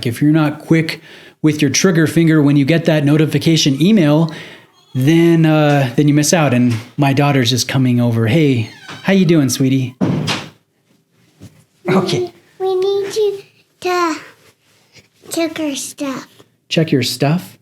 like. If you're not quick with your trigger finger when you get that notification email, then you miss out. And my daughter's just coming over. Hey, how you doing, sweetie? Okay. We need you to check our stuff. Check your stuff?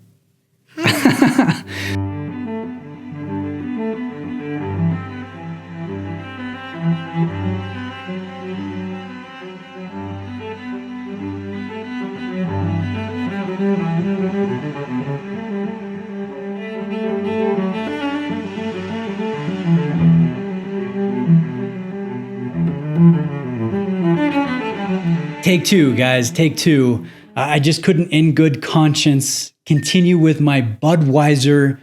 Take two, guys, take two. I just couldn't in good conscience continue with my Budweiser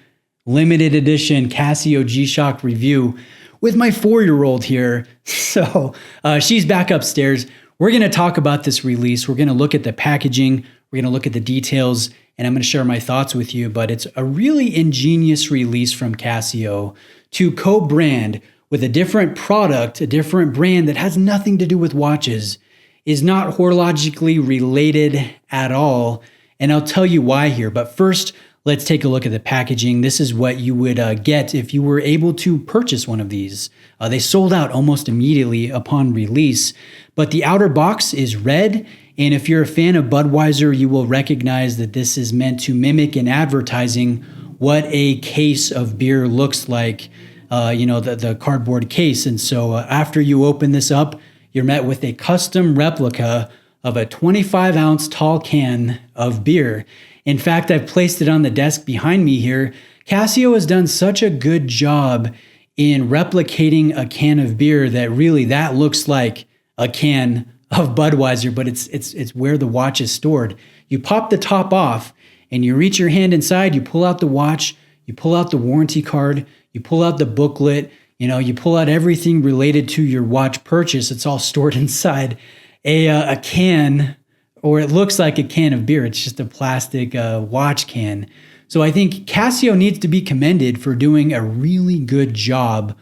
limited edition Casio G-Shock review with my 4-year-old here. So she's back upstairs. We're going to talk about this release. We're going to look at the packaging. We're going to look at the details, and I'm going to share my thoughts with you. But it's a really ingenious release from Casio to co-brand with a different product, a different brand that has nothing to do with watches, is not horologically related at all. And I'll tell you why here. But first, let's take a look at the packaging. This is what you would get if you were able to purchase one of these. They sold out almost immediately upon release. But the outer box is red. And if you're a fan of Budweiser, you will recognize that this is meant to mimic in advertising what a case of beer looks like, the cardboard case. And so after you open this up, you're met with a custom replica of a 25-ounce tall can of beer. In fact, I've placed it on the desk behind me here. Casio has done such a good job in replicating a can of beer that really that looks like a can of Budweiser, but it's where the watch is stored. You pop the top off and you reach your hand inside, you pull out the watch, you pull out the warranty card, you pull out the booklet, you pull out everything related to your watch purchase. It's all stored inside a can, or it looks like a can of beer. It's just a plastic watch can. So I think Casio needs to be commended for doing a really good job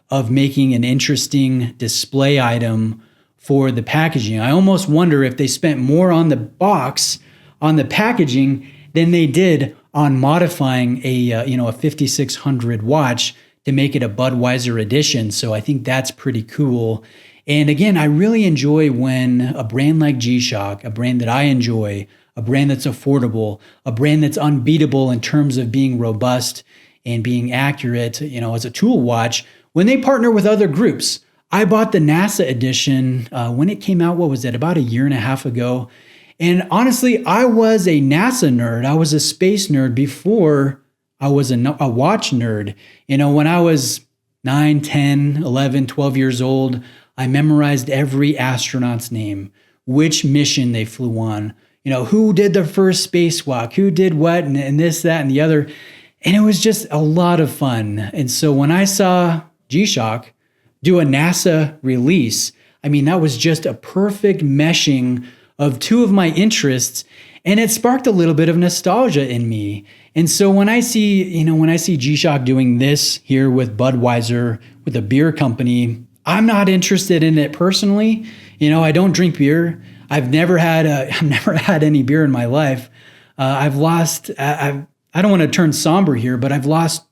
of making an interesting display item for the packaging. I almost wonder if they spent more on the box, on the packaging, than they did on modifying a 5600 watch to make it a Budweiser edition. So I think that's pretty cool. And again, I really enjoy when a brand like G-Shock, a brand that I enjoy, a brand that's affordable, a brand that's unbeatable in terms of being robust and being accurate, as a tool watch, when they partner with other groups. I bought the NASA edition when it came out, what was it, about a year and a half ago. And honestly, I was a NASA nerd. I was a space nerd before I was a watch nerd. When I was 9, 10, 11, 12 years old, I memorized every astronaut's name, which mission they flew on, who did the first spacewalk, who did what, and this, that, and the other. And it was just a lot of fun. And so when I saw G-Shock do a NASA release, that was just a perfect meshing of two of my interests, and it sparked a little bit of nostalgia in me. And so when I see G-Shock doing this here with Budweiser, with a beer company, I'm not interested in it personally. I don't drink beer. I've never had any beer in my life. I don't want to turn somber here, but I've lost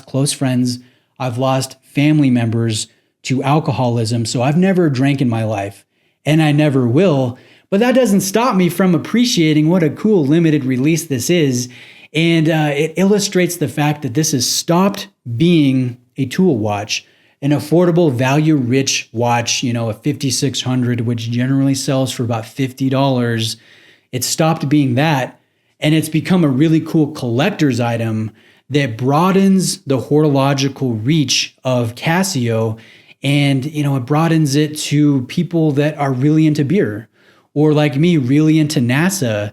close friends. I've lost family members to alcoholism. So I've never drank in my life, and I never will. But that doesn't stop me from appreciating what a cool limited release this is. And it illustrates the fact that this has stopped being a tool watch, an affordable, value-rich watch, a 5600, which generally sells for about $50. It stopped being that, and it's become a really cool collector's item that broadens the horological reach of Casio, and it broadens it to people that are really into beer, or like me, really into NASA.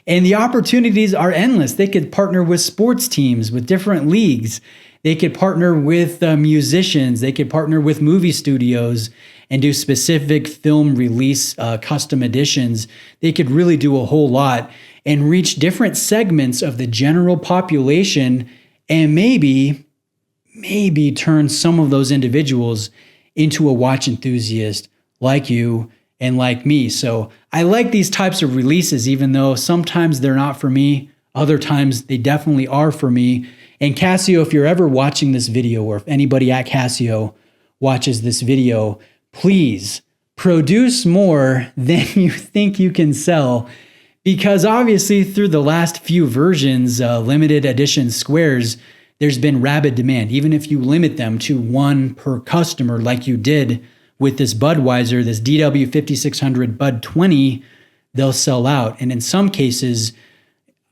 And the opportunities are endless. They could partner with sports teams, with different leagues. They could partner with musicians. They could partner with movie studios and do specific film release custom editions. They could really do a whole lot and reach different segments of the general population, and maybe turn some of those individuals into a watch enthusiast like you and like me. So I like these types of releases, even though sometimes they're not for me. Other times they definitely are for me. And Casio, if you're ever watching this video, or if anybody at Casio watches this video, please produce more than you think you can sell. Because obviously through the last few versions, limited edition squares, there's been rabid demand. Even if you limit them to one per customer, like you did with this Budweiser, this DW 5600 Bud 20, they'll sell out. And in some cases,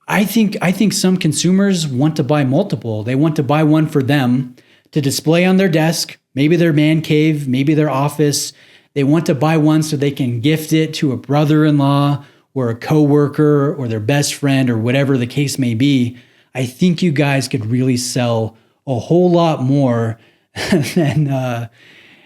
I think some consumers want to buy multiple. They want to buy one for them to display on their desk, maybe their man cave, maybe their office. They want to buy one so they can gift it to a brother-in-law or a coworker or their best friend or whatever the case may be. I think you guys could really sell a whole lot more than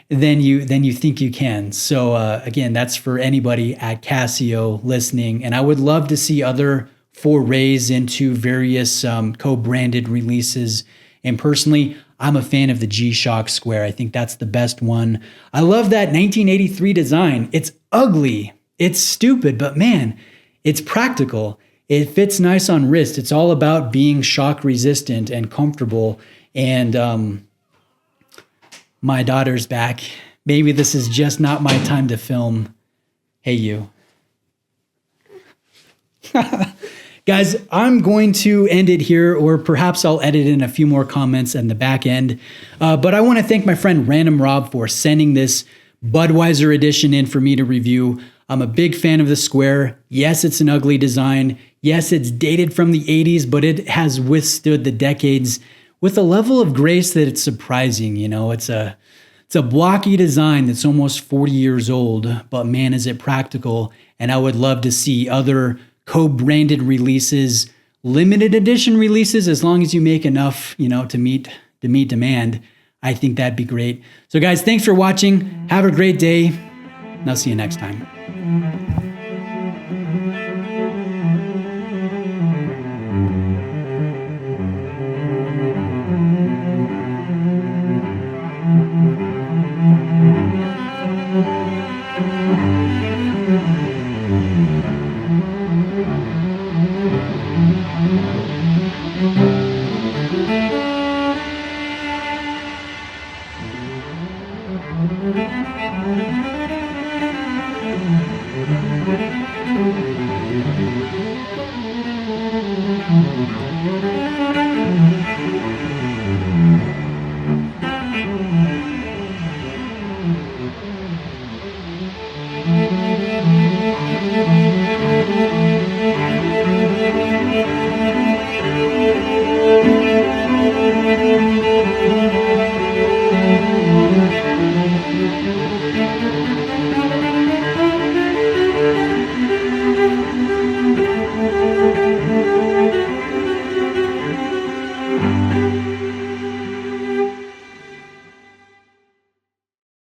you think you can. So again, that's for anybody at Casio listening. And I would love to see other forays into various co-branded releases. And personally, I'm a fan of the G-Shock Square. I think that's the best one. I love that 1983 design. It's ugly. It's stupid, but man, it's practical. It fits nice on wrist. It's all about being shock resistant and comfortable. And my daughter's back. Maybe this is just not my time to film. Hey, you. Guys, I'm going to end it here, or perhaps I'll edit in a few more comments in the back end. But I want to thank my friend Random Rob for sending this Budweiser edition in for me to review. I'm a big fan of the square. Yes, it's an ugly design. Yes, it's dated from the 80s, but it has withstood the decades with a level of grace that it's surprising. You know, it's a blocky design that's almost 40 years old, but man, is it practical. And I would love to see other co-branded releases, limited edition releases, as long as you make enough, you know, to meet demand. I think that'd be great. So guys, thanks for watching. Have a great day. And I'll see you next time.